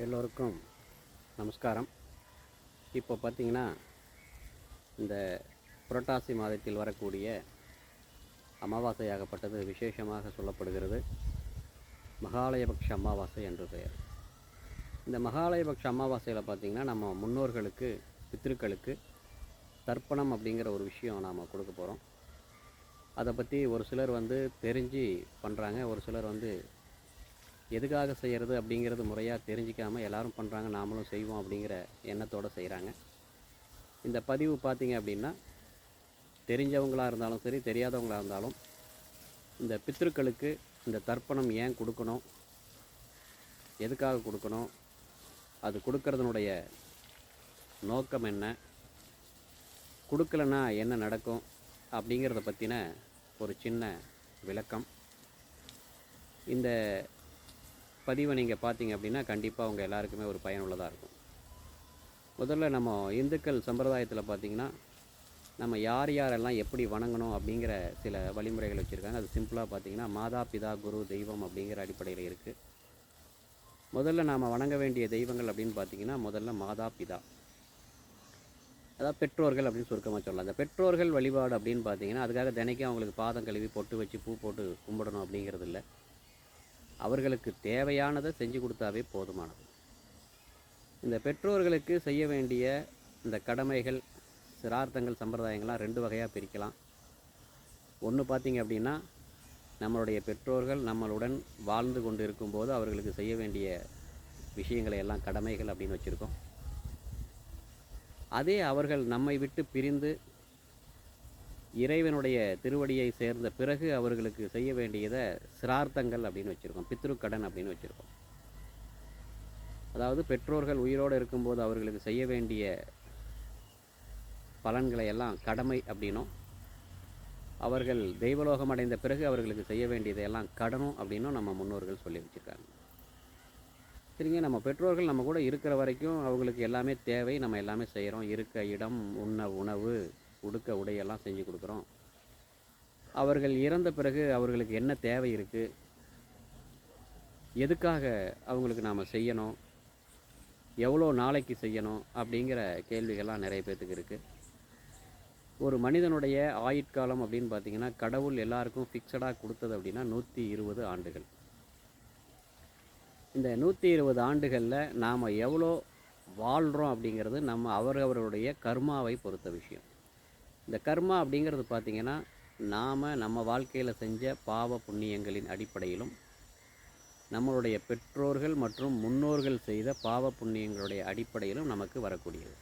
எல்லோருக்கும் நமஸ்காரம். இப்போ பார்த்திங்கன்னா, இந்த புரட்டாசி மாதத்தில் வரக்கூடிய அமாவாசையாகப்பட்டது விசேஷமாக சொல்லப்படுகிறது. மகாலயபக்ஷ அமாவாசை என்று பெயர். இந்த மகாலயபக்ஷ அமாவாசையில் பார்த்திங்கன்னா, நம்ம முன்னோர்களுக்கு, பித்ருக்களுக்கு தர்ப்பணம் அப்படிங்கிற ஒரு விஷயம் நாம் கொடுக்க போகிறோம். அதை பற்றி ஒரு சிலர் தெரிஞ்சு பண்ணுறாங்க, ஒரு சிலர் எதுக்காக செய்கிறது அப்படிங்கிறது முறையாக தெரிஞ்சிக்காமல் எல்லோரும் பண்ணுறாங்க, நாமளும் செய்வோம் அப்படிங்கிற எண்ணத்தோடு செய்கிறாங்க. இந்த பதிவு பார்த்திங்க அப்படின்னா, தெரிஞ்சவங்களாக இருந்தாலும் சரி, தெரியாதவங்களாக இருந்தாலும் இந்த பித்ருக்களுக்கு இந்த தர்ப்பணம் ஏன் கொடுக்கணும், எதுக்காக கொடுக்கணும், அது கொடுக்கறதுனுடைய நோக்கம் என்ன, கொடுக்கலன்னா என்ன நடக்கும் அப்படிங்கிறத பற்றின ஒரு சின்ன விளக்கம். இந்த பதிவை நீங்கள் பார்த்தீங்க அப்படின்னா கண்டிப்பாக உங்கள் எல்லாருக்குமே ஒரு பயனுள்ளதாக இருக்கும். முதல்ல நம்ம இந்துக்கள் சம்பிரதாயத்தில் பார்த்திங்கன்னா, நம்ம யார் யாரெல்லாம் எப்படி வணங்கணும் அப்படிங்கிற சில வழிமுறைகள் வச்சுருக்காங்க. அது சிம்பிளாக பார்த்திங்கன்னா, மாதா பிதா குரு தெய்வம் அப்படிங்கிற அடிப்படையில் இருக்குது. முதல்ல நாம் வணங்க வேண்டிய தெய்வங்கள் அப்படின்னு பார்த்திங்கன்னா, முதல்ல மாதா பிதா, அதாவது பெற்றோர்கள் அப்படின்னு சுருக்கமாக சொல்லலாம். அந்த பெற்றோர்கள் வழிபாடு அப்படின்னு பார்த்திங்கன்னா, அதுக்காக தினைக்கும் அவங்களுக்கு பாதம் கழுவி பொட்டு வச்சு பூ போட்டு கும்பிடணும் அப்படிங்கிறது இல்லை. அவர்களுக்கு தேவையானதை செஞ்சு கொடுத்தாவே போதுமானது. இந்த பெற்றோர்களுக்கு செய்ய வேண்டிய இந்த கடமைகள், சிரார்த்தங்கள், சம்பிரதாயங்கள்லாம் ரெண்டு வகையாக பிரிக்கலாம். ஒன்று பார்த்திங்க அப்படின்னா, நம்மளுடைய பெற்றோர்கள் நம்மளுடன் வாழ்ந்து கொண்டு இருக்கும்போது அவர்களுக்கு செய்ய வேண்டிய விஷயங்களை எல்லாம் கடமைகள் அப்படின்னு வச்சுருக்கோம். அதே அவர்கள் நம்மை விட்டு பிரிந்து இறைவனுடைய திருவடியை சேர்ந்த பிறகு அவர்களுக்கு செய்ய வேண்டியதை சிரார்த்தங்கள் அப்படின்னு வச்சுருக்கோம், பித்ருக்கடன் அப்படின்னு வச்சுருக்கோம். அதாவது பெற்றோர்கள் உயிரோடு இருக்கும்போது அவர்களுக்கு செய்ய வேண்டிய பலன்களை எல்லாம் கடமை அப்படின்னும், அவர்கள் தெய்வலோகம் அடைந்த பிறகு அவர்களுக்கு செய்ய வேண்டியதையெல்லாம் கடனும் அப்படின்னும் நம்ம முன்னோர்கள் சொல்லி வச்சுருக்காங்க. சரிங்க, நம்ம பெற்றோர்கள் நம்ம கூட இருக்கிற வரைக்கும் அவங்களுக்கு எல்லாமே தேவை, நம்ம எல்லாமே செய்கிறோம். இருக்க இடம், உண்ண உணவு, உடுக்க உடையெல்லாம் செஞ்சு கொடுக்குறோம். அவர்கள் இறந்த பிறகு அவர்களுக்கு என்ன தேவை இருக்குது, எதுக்காக அவங்களுக்கு நாம் செய்யணும், எவ்வளோ நாளைக்கு செய்யணும் அப்படிங்கிற கேள்விகள்லாம் நிறைய பேர்த்துக்கு இருக்குது. ஒரு மனிதனுடைய ஆயுட்காலம் அப்படின்னு பார்த்திங்கன்னா, கடவுள் எல்லாருக்கும் ஃபிக்ஸடாக கொடுத்தது அப்படின்னா 120 ஆண்டுகள். இந்த 120 ஆண்டுகளில் நாம் எவ்வளோ வாழ்கிறோம் அப்படிங்கிறது நம்ம அவரவர்களுடைய கர்மாவை பொறுத்த விஷயம். இந்த கர்மா அப்படிங்கிறது பார்த்திங்கன்னா, நாம் நம்ம வாழ்க்கையில் செஞ்ச பாவ புண்ணியங்களின் அடிப்படையிலும், நம்மளுடைய பெற்றோர்கள் மற்றும் முன்னோர்கள் செய்த பாவ புண்ணியங்களுடைய அடிப்படையிலும் நமக்கு வரக்கூடியது.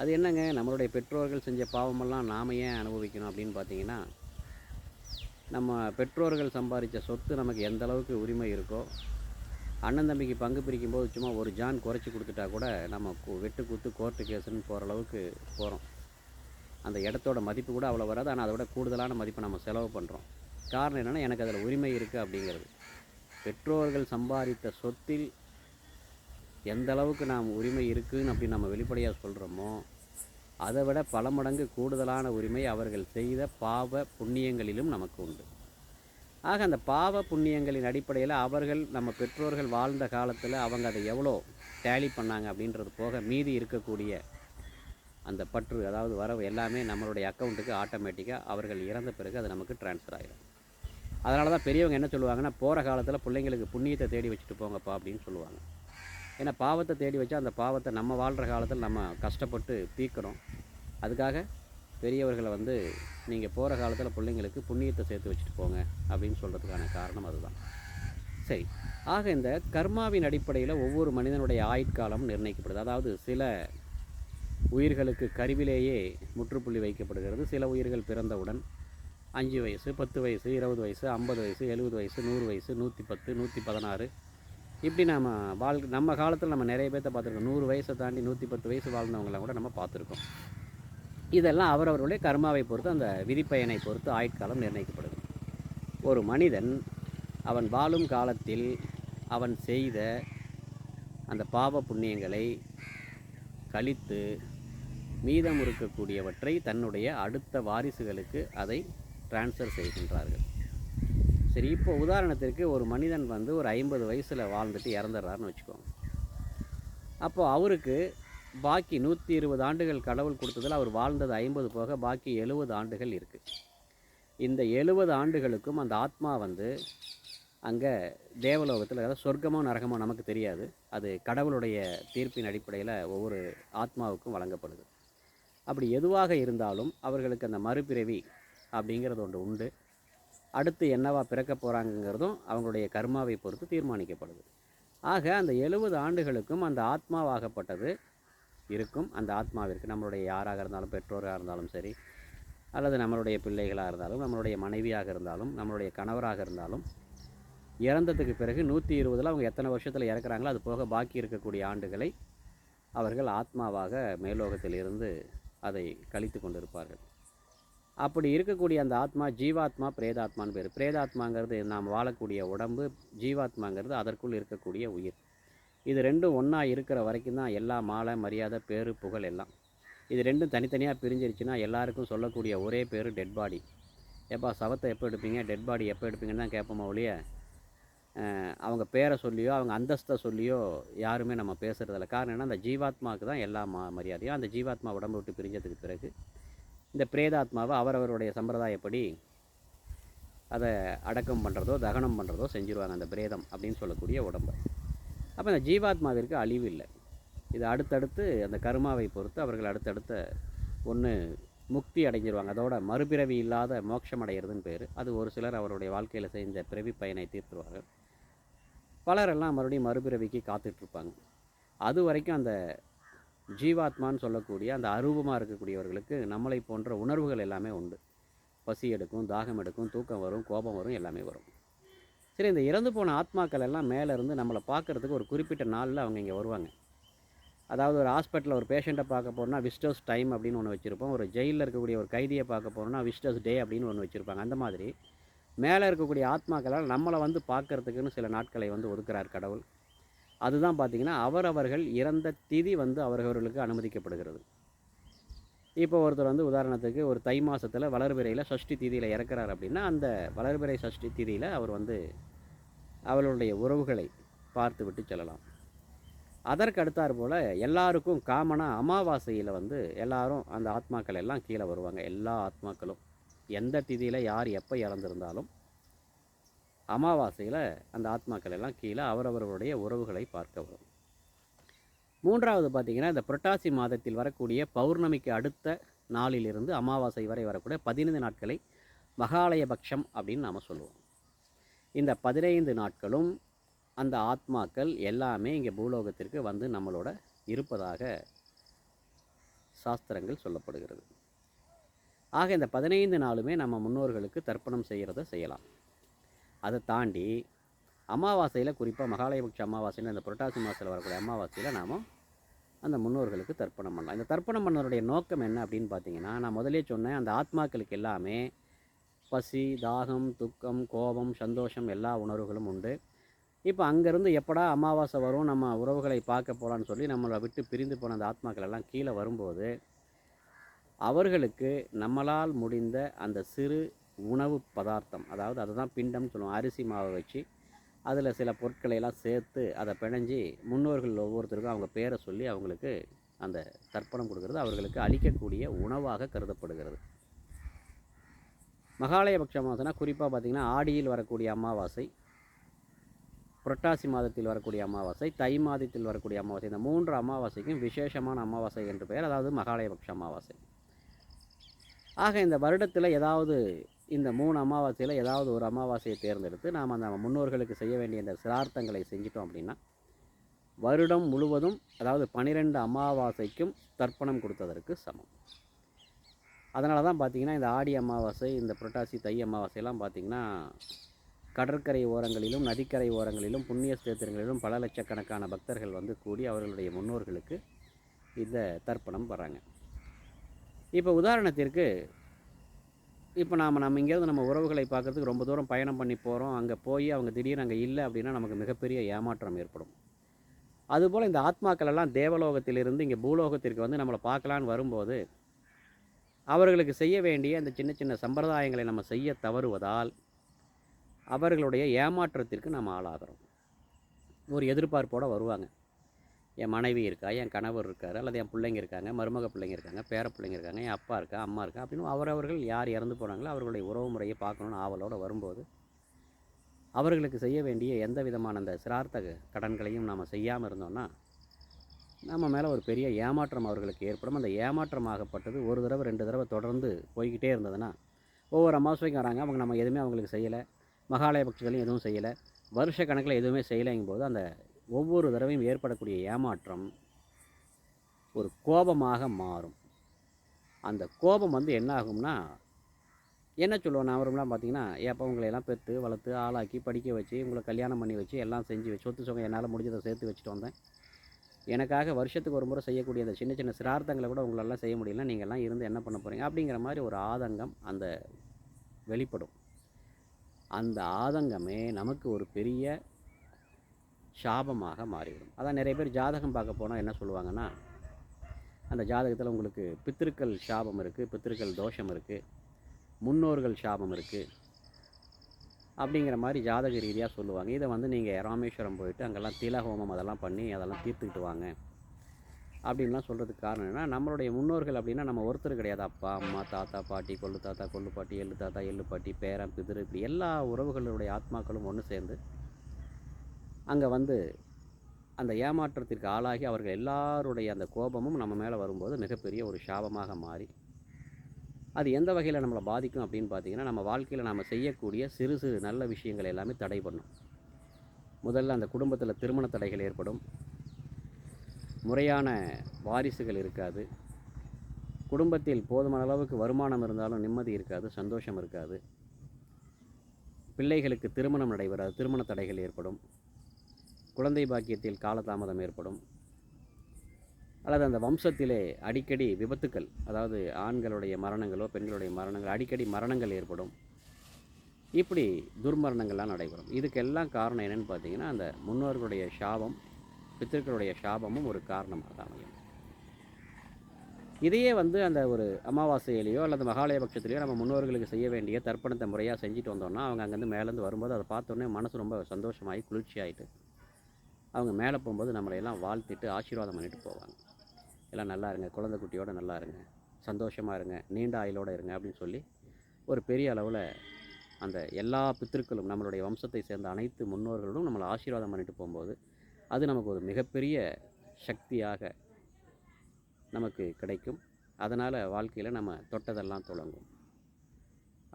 அது என்னங்க, நம்மளுடைய பெற்றோர்கள் செஞ்ச பாவமெல்லாம் நாம் ஏன் அனுபவிக்கணும் அப்படின்னு பார்த்திங்கன்னா, நம்ம பெற்றோர்கள் சம்பாதித்த சொத்து நமக்கு எந்த அளவுக்கு உரிமை இருக்கோ, அண்ணன் தம்பிக்கு பங்கு பிரிக்கும்போது சும்மா ஒரு ஜான் குறைச்சி கொடுத்துட்டா கூட நம்ம வெட்டு குத்து கோர்ட்டு கேஸுன்னு போகிற அளவுக்கு போகிறோம். அந்த இடத்தோட மதிப்பு கூட அவ்வளோ வராது, ஆனால் அதை விட கூடுதலான மதிப்பை நம்ம செலவு பண்ணுறோம். காரணம் என்னென்னா, எனக்கு அதில் உரிமை இருக்குது அப்படிங்கிறது. பெற்றோர்கள் சம்பாதித்த சொத்தில் எந்த அளவுக்கு நாம் உரிமை இருக்குதுன்னு அப்படி நம்ம வெளிப்படையாக சொல்கிறோமோ, அதை விட பல மடங்கு கூடுதலான உரிமை அவர்கள் செய்த பாவ புண்ணியங்களிலும் நமக்கு உண்டு. ஆக அந்த பாவ புண்ணியங்களின் அடிப்படையில் அவர்கள், நம்ம பெற்றோர்கள் வாழ்ந்த காலத்தில் அவங்க அதை எவ்வளோ டேலி பண்ணாங்க அப்படின்றது போக மீதி இருக்கக்கூடிய அந்த பற்று, அதாவது வரவு எல்லாமே நம்மளுடைய அக்கௌண்ட்டுக்கு ஆட்டோமேட்டிக்காக அவர்கள் இறந்த பிறகு அது நமக்கு ட்ரான்ஸ்ஃபர் ஆகிடும். அதனால தான் பெரியவங்க என்ன சொல்லுவாங்கன்னா, போகிற காலத்தில் பிள்ளைங்களுக்கு புண்ணியத்தை தேடி வச்சுட்டு போங்கப்பா அப்படின்னு சொல்லுவாங்க. ஏன்னா பாவத்தை தேடி வச்சா அந்த பாவத்தை நம்ம வாழ்கிற காலத்தில் நம்ம கஷ்டப்பட்டு தீர்க்கிறோம். அதுக்காக பெரியவர்களை நீங்கள் போகிற காலத்தில் பிள்ளைங்களுக்கு புண்ணியத்தை சேர்த்து வச்சுட்டு போங்க அப்படின்னு சொல்கிறதுக்கான காரணம் அதுதான். சரி, ஆக இந்த கர்மாவின் அடிப்படையில் ஒவ்வொரு மனிதனுடைய ஆயுட்காலம் நிர்ணயிக்கப்படுது. அதாவது சில உயிர்களுக்கு கருவிலேயே முற்றுப்புள்ளி வைக்கப்படுகிறது. சில உயிர்கள் பிறந்தவுடன் 5 வயசு, 10 வயசு, 20 வயசு, 50 வயசு, 70 வயசு, 100 வயசு, 110, 116 இப்படி நம்ம காலத்தில் நம்ம நிறைய பேர்த்த பார்த்துருக்கோம். 100 வயசை தாண்டி 110 வயசு வாழ்ந்தவங்களாம் கூட நம்ம பார்த்துருக்கோம். இதெல்லாம் அவரவர்களுடைய கர்மாவை பொறுத்து, அந்த விதிப்பயனை பொறுத்து ஆயுட்காலம் நிர்ணயிக்கப்படுது. ஒரு மனிதன் அவன் வாழும் காலத்தில் அவன் செய்த அந்த பாவ புண்ணியங்களை கழித்து மீதம் இருக்கக்கூடியவற்றை தன்னுடைய அடுத்த வாரிசுகளுக்கு அதை ட்ரான்ஸ்ஃபர் செய்கின்றார்கள். சரி, இப்போ உதாரணத்திற்கு ஒரு மனிதன் ஒரு 50 வயசில் வாழ்ந்துட்டு இறந்துடுறாருன்னு வச்சுக்கோங்க. அப்போது அவருக்கு பாக்கி 120 ஆண்டுகள் கடவுள் கொடுத்ததில் அவர் வாழ்ந்தது 50 போக பாக்கி 70 ஆண்டுகள் இருக்குது. இந்த 70 ஆண்டுகளுக்கும் அந்த ஆத்மா வந்து அங்கே தேவலோகத்தில், அதாவது சொர்க்கமோ நரகமோ நமக்கு தெரியாது, அது கடவுளுடைய தீர்ப்பின் அடிப்படையில் ஒவ்வொரு ஆத்மாவுக்கும் வழங்கப்படுது. அப்படி எதுவாக இருந்தாலும் அவர்களுக்கு அந்த மறுபிறவி அப்படிங்கிறது ஒன்று உண்டு. அடுத்து என்னவா பிறக்க போகிறாங்கங்கிறதும் அவங்களுடைய கர்மாவை பொறுத்து தீர்மானிக்கப்படுது. ஆக அந்த 70 ஆண்டுகளுக்கும் அந்த ஆத்மாவாகப்பட்டது இருக்கும். அந்த ஆத்மாவிற்கு நம்மளுடைய யாராக இருந்தாலும், பெற்றோராக இருந்தாலும் சரி, அல்லது நம்மளுடைய பிள்ளைகளாக இருந்தாலும், நம்மளுடைய மனைவியாக இருந்தாலும், நம்மளுடைய கணவராக இருந்தாலும், இறந்ததுக்கு பிறகு 120 அவங்க எத்தனை வருஷத்தில் இறக்குறாங்களோ அது போக பாக்கி இருக்கக்கூடிய ஆண்டுகளை அவர்கள் ஆத்மாவாக மேலோகத்தில் இருந்து அதை கழித்து கொண்டிருப்பார்கள். அப்படி இருக்கக்கூடிய அந்த ஆத்மா ஜீவாத்மா, பிரேதாத்மான்னு பேர். பிரேதாத்மாங்கிறது நாம் வாழக்கூடிய உடம்பு, ஜீவாத்மாங்கிறது அதற்குள் இருக்கக்கூடிய உயிர். இது ரெண்டும் ஒன்றா இருக்கிற வரைக்கும் தான் எல்லா மாலை மரியாதை பேரு புகழ் எல்லாம். இது ரெண்டும் தனித்தனியாக பிரிஞ்சிருச்சுன்னா எல்லாருக்கும் சொல்லக்கூடிய ஒரே பேர் டெட் பாடி. எப்போ சவத்தை எப்போ எடுப்பீங்க, டெட் பாடி எப்போ எடுப்பீங்கன்னு தான் கேட்போமா ஒழிய அவங்க பேரை சொல்லியோ அவங்க அந்தஸ்தை சொல்லியோ யாருமே நம்ம பேசுகிறதில்ல. காரணம் என்ன, அந்த ஜீவாத்மாவுக்கு தான் எல்லா மரியாதையும். அந்த ஜீவாத்மா உடம்பு விட்டு பிரிஞ்சதுக்கு பிறகு இந்த பிரேதாத்மாவை அவரவருடைய சம்பிரதாயப்படி அதை அடக்கம் பண்ணுறதோ தகனம் பண்ணுறதோ செஞ்சுருவாங்க, அந்த பிரேதம் அப்படின்னு சொல்லக்கூடிய உடம்பை. அப்போ இந்த ஜீவாத்மாவிற்கு அழிவு இல்லை. இது அடுத்தடுத்து அந்த கர்மாவை பொறுத்து அவர்கள் அடுத்தடுத்த ஒன்று முக்தி அடைஞ்சிருவாங்க. அதோட மறுபிறவி இல்லாத மோட்சம் அடைகிறதுன்னு பேர். அது ஒரு சிலர் அவருடைய வாழ்க்கையில் செஞ்ச பிறவி பயனை தீர்த்துருவார்கள். பலரெல்லாம் மறுபடியும் மறுபிறவிக்கு காத்துட்ருப்பாங்க. அது வரைக்கும் அந்த ஜீவாத்மான்னு சொல்லக்கூடிய அந்த அரூபமாக இருக்கக்கூடியவர்களுக்கு நம்மளை போன்ற உணர்வுகள் எல்லாமே உண்டு. பசி எடுக்கும், தாகம் எடுக்கும், தூக்கம் வரும், கோபம் வரும், எல்லாமே வரும். சரி, இந்த இறந்து போன ஆத்மாக்கள் எல்லாம் மேலே இருந்து நம்மளை பார்க்குறதுக்கு ஒரு குறிப்பிட்ட நாளில் அவங்க இங்கே வருவாங்க. அதாவது ஒரு ஹாஸ்பிட்டலில் ஒரு பேஷண்ட்டை பார்க்க போகிறோன்னா விசிட்டர்ஸ் டைம் அப்படின்னு ஒன்று வச்சுருப்போம். ஒரு ஜெயிலில் இருக்கக்கூடிய ஒரு கைதியை பார்க்க போகிறோன்னா விசிட்டர்ஸ் டே அப்படின்னு ஒன்று வச்சுருப்பாங்க. அந்த மாதிரி மேலே இருக்கக்கூடிய ஆத்மாக்களால் நம்மளை வந்து பார்க்குறதுக்குன்னு சில நாட்களை வந்து ஒதுக்குறார் கடவுள். அதுதான் பார்த்திங்கன்னா அவரவர்கள் இறந்த திதி வந்து அவரவர்களுக்கு அனுமதிக்கப்படுகிறது. இப்போ ஒருத்தர் வந்து உதாரணத்துக்கு ஒரு தை மாதத்தில் வளர்பிறையில் சஷ்டி தீதியில் இறக்குறார் அப்படின்னா அந்த வளர்பிறை சஷ்டி தீதியில் அவர் வந்து அவர்களுடைய உறவுகளை பார்த்து விட்டு செல்லலாம். அதற்கு அடுத்தாற் போல் எல்லாருக்கும் காமனாக அமாவாசையில் வந்து எல்லாரும் அந்த ஆத்மாக்கள் எல்லாம் கீழே வருவாங்க. எல்லா ஆத்மாக்களும் எந்த திதியில் யார் எப்போ இறந்துருந்தாலும் அமாவாசையில் அந்த ஆத்மாக்கள் எல்லாம் கீழே அவரவர்களுடைய உறவுகளை பார்க்க வரும். மூன்றாவது பார்த்திங்கன்னா இந்த புரட்டாசி மாதத்தில் வரக்கூடிய பௌர்ணமிக்கு அடுத்த நாளிலிருந்து அமாவாசை வரை வரக்கூடிய 15 நாட்களை மகாலயபக்ஷம் அப்படின்னு நாம் சொல்லுவோம். இந்த 15 நாட்களும் அந்த ஆத்மாக்கள் எல்லாமே இங்கே பூலோகத்திற்கு வந்து நம்மளோட இருப்பதாக சாஸ்திரங்கள் சொல்லப்படுகிறது. ஆக இந்த 15 நாளுமே நம்ம முன்னோர்களுக்கு தர்ப்பணம் செய்கிறத செய்யலாம். அதை தாண்டி அமாவாசையில், குறிப்பாக மகாலயபக்ஷ அமாவாசையில், இந்த புரட்டாசி மாதத்தில் வரக்கூடிய அமாவாசையில் நாம் அந்த முன்னோர்களுக்கு தர்ப்பணம் பண்ணலாம். இந்த தர்ப்பணம் பண்ணனுடைய நோக்கம் என்ன அப்படின்னு பார்த்தீங்கன்னா, நான் முதலே சொன்னேன், அந்த ஆத்மாக்களுக்கு எல்லாமே பசி, தாகம், துக்கம், கோபம், சந்தோஷம் எல்லா உணர்வுகளும் உண்டு. இப்போ அங்கேருந்து எப்படா அமாவாசை வரும், நம்ம உறவுகளை பார்க்க போகலான்னு சொல்லி நம்மளை விட்டு பிரிந்து போன அந்த ஆத்மாக்கள் எல்லாம் கீழே வரும்போது அவர்களுக்கு நம்மளால் முடிந்த அந்த சிறு உணவு பதார்த்தம், அதாவது அதுதான் பிண்டம்னு சொல்லுவோம், அரிசி மாவை வச்சு அதில் சில பொருட்களை எல்லாம் சேர்த்து அதை பிணைஞ்சி முன்னோர்கள் ஒவ்வொருத்தருக்கும் அவங்க பேரை சொல்லி அவங்களுக்கு அந்த தர்ப்பணம் கொடுக்கறது அவர்களுக்கு அளிக்கக்கூடிய உணவாக கருதப்படுகிறது. மகாலயபக்ஷ அமாவாசைனா குறிப்பாக பார்த்திங்கன்னா ஆடியில் வரக்கூடிய அமாவாசை, புரட்டாசி மாதத்தில் வரக்கூடிய அமாவாசை, தை மாதத்தில் வரக்கூடிய அமாவாசை, இந்த 3 அமாவாசைக்கும் விசேஷமான அமாவாசை என்று பெயர், அதாவது மகாலயபக்ஷ அமாவாசை. ஆக இந்த வருடத்தில் ஏதாவது இந்த 3 அமாவாசையில் ஏதாவது ஒரு அமாவாசையை தேர்ந்தெடுத்து நாம் அந்த முன்னோர்களுக்கு செய்ய வேண்டிய இந்த சிரார்த்தங்களை செஞ்சிட்டோம் அப்படின்னா வருடம் முழுவதும், அதாவது 12 அமாவாசைக்கும் தர்ப்பணம் கொடுத்ததற்கு சமம். அதனால தான் பார்த்திங்கன்னா இந்த ஆடி அமாவாசை, இந்த புரட்டாசி, தை அமாவாசையெல்லாம் பார்த்திங்கன்னா கடற்கரை ஓரங்களிலும் நதிக்கரை ஓரங்களிலும் புண்ணிய ஸ்தேத்திரங்களிலும் பல லட்சக்கணக்கான பக்தர்கள் வந்து கூடி அவர்களுடைய முன்னோர்களுக்கு இந்த தர்ப்பணம் வர்றாங்க. இப்போ உதாரணத்திற்கு, இப்போ நம்ம இங்கேருந்து நம்ம உறவுகளை பார்க்குறதுக்கு ரொம்ப தூரம் பயணம் பண்ணி போகிறோம். அங்கே போய் அவங்க திடீர்னு அங்கே இல்லை அப்படின்னா நமக்கு மிகப்பெரிய ஏமாற்றம் ஏற்படும். அதுபோல் இந்த ஆத்மாக்கள் எல்லாம் தேவலோகத்திலிருந்து இங்கே பூலோகத்திற்கு வந்து நம்மளை பார்க்கலான்னு வரும்போது அவர்களுக்கு செய்ய வேண்டிய அந்த சின்ன சின்ன சம்பிரதாயங்களை நம்ம செய்ய தவறுவதால் அவர்களுடைய ஏமாற்றத்திற்கு நாம் ஆளாகிறோம். ஒரு எதிர்பார்ப்போடு வருவாங்க. என் மனைவி இருக்கா, என் கணவர் இருக்கார், அல்லது என் பிள்ளைங்க இருக்காங்க, மருமக பிள்ளைங்க இருக்காங்க, பேர பிள்ளைங்க இருக்காங்க, என் அப்பா இருக்கா, அம்மா இருக்கா அப்படின்னு அவரவர்கள் யார் இறந்து போனாங்களோ அவர்களுடைய உறவு முறையை பார்க்கணுன்னு ஆவலோடு வரும்போது அவர்களுக்கு செய்ய வேண்டிய எந்த விதமான அந்த சிரார்த்த கடன்களையும் நாம் செய்யாமல் இருந்தோம்னா நம்ம மேலே ஒரு பெரிய ஏமாற்றம் அவர்களுக்கு ஏற்படும். அந்த ஏமாற்றமாகப்பட்டது ஒரு தடவை 2 தடவை தொடர்ந்து போய்கிட்டே இருந்ததுன்னா ஒவ்வொரு அமாவாசைக்கும் வராங்க, அவங்க நம்ம எதுவுமே அவங்களுக்கு செய்யலை, மகாலய பட்சத்துலையும் எதுவும் செய்யலை, வருஷ கணக்கில் எதுவுமே செய்யலைங்கும்போது அந்த ஒவ்வொரு தடவையும் ஏற்படக்கூடிய ஏமாற்றம் ஒரு கோபமாக மாறும். அந்த கோபம் வந்து என்ன ஆகும்னா, என்ன சொல்லுவோம் நான் அவருலாம் பார்த்தீங்கன்னா, ஏப்பா உங்களையெல்லாம் பெற்று வளர்த்து ஆளாக்கி படிக்க வச்சு உங்களை கல்யாணம் பண்ணி வச்சு எல்லாம் செஞ்சு வச்சு சொத்து சுகம் என்னால் முடிஞ்சதை சேர்த்து வச்சுட்டு வந்தேன். எனக்காக வருஷத்துக்கு ஒரு முறை செய்யக்கூடிய அந்த சின்ன சின்ன சிரார்த்தங்களை கூட உங்களெல்லாம் செய்ய முடியல, நீங்கள்லாம் இருந்து என்ன பண்ண போகிறீங்க அப்படிங்கிற மாதிரி ஒரு ஆதங்கம் அந்த வெளிப்படும். அந்த ஆதங்கமே நமக்கு ஒரு பெரிய சாபமாக மாறிவிடும். அதான் நிறைய பேர் ஜாதகம் பார்க்க போனால் என்ன சொல்லுவாங்கன்னா, அந்த ஜாதகத்தில் உங்களுக்கு பித்திருக்கள் சாபம் இருக்குது, பித்திருக்கள் தோஷம் இருக்குது, முன்னோர்கள் சாபம் இருக்குது அப்படிங்கிற மாதிரி ஜாதக ரீதியாக சொல்லுவாங்க. இதை வந்து நீங்கள் ராமேஸ்வரம் போயிட்டு அங்கெல்லாம் திலஹோமம் அதெல்லாம் பண்ணி அதெல்லாம் தீர்த்துக்கிட்டு வாங்க அப்படின்லாம் சொல்கிறதுக்கு காரணம் என்னன்னா, நம்மளுடைய முன்னோர்கள் அப்படின்னா நம்ம ஒருத்தர் கிடையாது. அப்பா அம்மா தாத்தா பாட்டி கொள்ளு தாத்தா கொள்ளு பாட்டி எள்ளு தாத்தா எள்ளு பாட்டி பேரன் பிதிரு இப்படி எல்லா உறவுகளுடைய ஆத்மாக்களும் ஒன்று சேர்ந்து அங்கே வந்து அந்த ஏமாற்றத்திற்கு ஆளாகி அவர்கள் எல்லாருடைய அந்த கோபமும் நம்ம மேலே வரும்போது மிகப்பெரிய ஒரு சாபமாக மாறி அது எந்த வகையில் நம்மளை பாதிக்கும் அப்படின்னு பார்த்தீங்கன்னா, நம்ம வாழ்க்கையில் நாம் செய்யக்கூடிய சிறு சிறு நல்ல விஷயங்கள் எல்லாமே தடை பண்ணும். முதல்ல அந்த குடும்பத்தில் திருமண தடைகள் ஏற்படும், முறையான வாரிசுகள் இருக்காது, குடும்பத்தில் போதுமான அளவுக்கு வருமானம் இருந்தாலும் நிம்மதி இருக்காது, சந்தோஷம் இருக்காது, பிள்ளைகளுக்கு திருமணம் நடைபெறாது, திருமண தடைகள் ஏற்படும், குழந்தை பாக்கியத்தில் காலதாமதம் ஏற்படும், அல்லது அந்த வம்சத்திலே அடிக்கடி விபத்துக்கள், அதாவது ஆண்களுடைய மரணங்களோ பெண்களுடைய மரணங்கள் அடிக்கடி மரணங்கள் ஏற்படும், இப்படி துர்மரணங்கள்லாம் நடைபெறும். இதுக்கெல்லாம் காரணம் என்னென்னு பார்த்தீங்கன்னா, அந்த முன்னோர்களுடைய சாபம், பித்திருக்களுடைய சாபமும் ஒரு காரணமாக அமையும். இதையே வந்து அந்த ஒரு அமாவாசையிலையோ அல்லது மகாலய பட்சத்துலையோ நம்ம முன்னோர்களுக்கு செய்ய வேண்டிய தர்ப்பணத்தை முறையாக செஞ்சுட்டு வந்தோம்னா அவங்க அங்கேருந்து மேலேருந்து வரும்போது அதை பார்த்தோன்னே மனசு ரொம்ப சந்தோஷமாகி குளிர்ச்சி ஆகிட்டு அவங்க மேலே போகும்போது நம்மளையெல்லாம் வாழ்த்திட்டு ஆசீர்வாதம் பண்ணிட்டு போவாங்க. எல்லாம் நல்லா இருங்க, குழந்தை குட்டியோடு நல்லா இருங்க, சந்தோஷமாக இருங்க, நீண்ட ஆயுளோடு இருங்க அப்படின்னு சொல்லி ஒரு பெரிய அளவில் அந்த எல்லா பித்திருக்களும் நம்மளுடைய வம்சத்தை சேர்ந்த அனைத்து முன்னோர்களும் நம்மளை ஆசீர்வாதம் பண்ணிட்டு போகும்போது அது நமக்கு ஒரு மிகப்பெரிய சக்தியாக நமக்கு கிடைக்கும். அதனால் வாழ்க்கையில் நம்ம தொட்டதெல்லாம் தொடங்கும்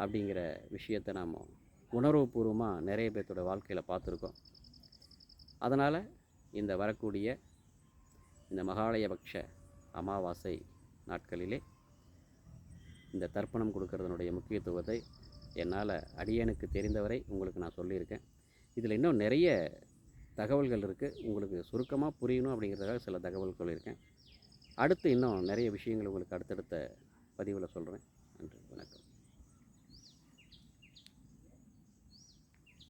அப்படிங்கிற விஷயத்தை நாம் உணர்வுபூர்வமாக நிறைய பேர்த்தோட வாழ்க்கையில் பார்த்துருக்கோம். அதனால் இந்த வரக்கூடிய இந்த மகாலயபக்ஷ அமாவாசை நாட்களிலே இந்த தர்ப்பணம் கொடுக்கறதனுடைய முக்கியத்துவத்தை என்னால் அடியேனுக்கு தெரிந்தவரை உங்களுக்கு நான் சொல்லியிருக்கேன். இதில் இன்னும் நிறைய தகவல்கள் இருக்குது, உங்களுக்கு சுருக்கமாக புரியணும் அப்படிங்கிறதுக்காக சில தகவல் சொல்லியிருக்கேன். அடுத்து இன்னும் நிறைய விஷயங்கள் உங்களுக்கு அடுத்தடுத்த பதிவில் சொல்கிறேன். நன்றி, வணக்கம்.